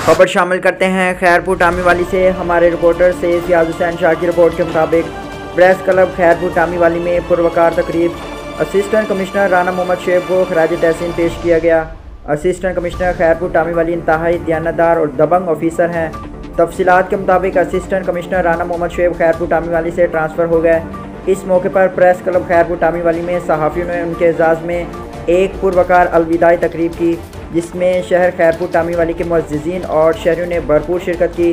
खबर शामिल करते हैं खैरपुर टामीवाली से। हमारे रिपोर्टर से सियाज हुसैन शाह की रिपोर्ट के मुताबिक प्रेस क्लब खैरपुर टामीवाली में पुरवकार तकरीब असिस्टेंट कमिश्नर राना मोहम्मद शुएब को खराज तहसीन पेश किया गया। असिस्टेंट कमिश्नर खैरपुर टामीवाली इंतहाई दयानतदार और दबंग ऑफिसर हैं। तफसीलात के मुताबिक असिस्टेंट कमिश्नर राना मोहम्मद शुएब खैरपुर टामीवाली से ट्रांसफ़र हो गए। इस मौके पर प्रेस क्लब खैरपुर टामीवाली में सहाफ़ियों ने उनके एजाज़ में एक पुरवकार अलविदाई तकरीब की, जिसमें शहर खैरपुर टामीवाली के मुअज़्ज़िज़ीन और शहरियों ने भरपूर शिरकत की।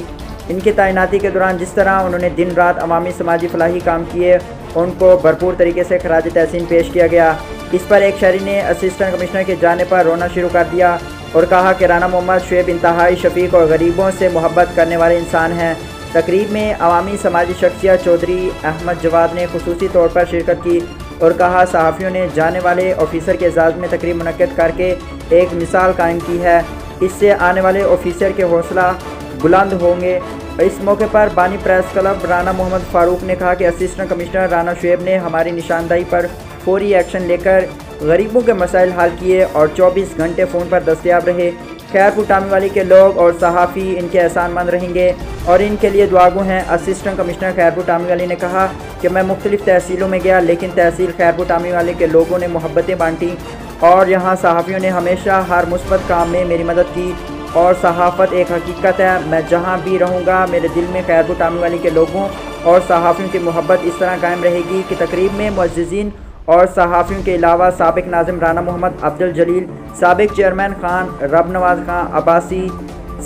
इनकी तैनाती के दौरान जिस तरह उन्होंने दिन रात अवामी समाजी फलाही काम किए, उनको भरपूर तरीके से खराज तहसीन पेश किया गया। इस पर एक शहरी ने असिस्टेंट कमिश्नर के जाने पर रोना शुरू कर दिया और कहा कि राना मोहम्मद शुएब इंतहाई शफीक और गरीबों से मोहब्बत करने वाले इंसान हैं। तकरीब में अवामी समाजी शख्सियत चौधरी अहमद जवाद ने खुसूसी तौर पर शिरकत की और कहा सहाफ़ियों ने जाने वाले ऑफिसर के एजाज़ में तकरीब मुनक्किद करके एक मिसाल कायम की है। इससे आने वाले ऑफिसर के हौसला बुलंद होंगे। इस मौके पर बानी प्रेस क्लब राना मोहम्मद फ़ारूक ने कहा कि असिस्टेंट कमिश्नर राना शुएब ने हमारी निशानदाही पर फौरी एक्शन लेकर गरीबों के मसाइल हल किए और 24 घंटे फ़ोन पर दस्तयाब रहे। खैरपुर टामीवाली के लोग और सहाफ़ी इनके एहसानमंद रहेंगे और इनके लिए दुआगो हैं। असिस्टेंट कमिश्नर खैरपुर टामीवाली ने कहा कि मैं मुख्तलिफ़ तहसीलों में गया, लेकिन तहसील खैरपुर टामीवाली के लोगों ने मोहब्बतें बांटी और यहाँ सहाफ़ियों ने हमेशा हर मुस्बत काम में मेरी मदद की। और सहाफ़त एक हकीकत है, मैं जहाँ भी रहूँगा मेरे दिल में खैरपुर टामीवाली के लोगों और सहाफ़ियों की मोहब्बत इस तरह कायम रहेगी कि तकरीब में मुअज़्ज़िज़ीन और सहाफ़ियों के अलावा साबिक़ नाज़िम राना मोहम्मद अब्दुल जलील, साबिक़ चेयरमैन खान रब नवाज खान अब्बासी,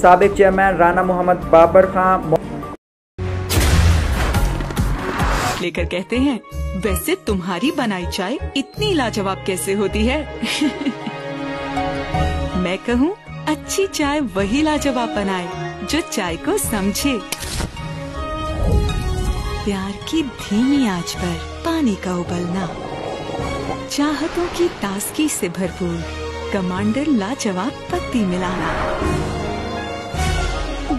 साबिक़ चेयरमैन राना मोहम्मद बाबर खान लेकर कहते हैं, वैसे तुम्हारी बनाई चाय इतनी लाजवाब कैसे होती है? मैं कहूँ अच्छी चाय वही लाजवाब बनाए जो चाय को समझे। प्यार की धीमी आंच पर पानी का उबलना, चाहतों की ताजगी से भरपूर कमांडर लाजवाब पत्ती मिलाना,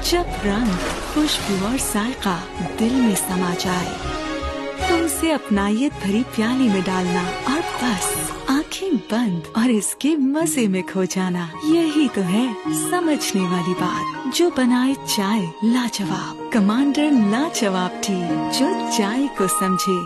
जब रंग खुशबू और जायका दिल में समा जाए तो उसे अपनायत भरी प्याली में डालना और बस आंखें बंद और इसके मजे में खो जाना। यही तो है समझने वाली बात, जो बनाए चाय लाजवाब। कमांडर लाजवाब टी, जो चाय को समझे।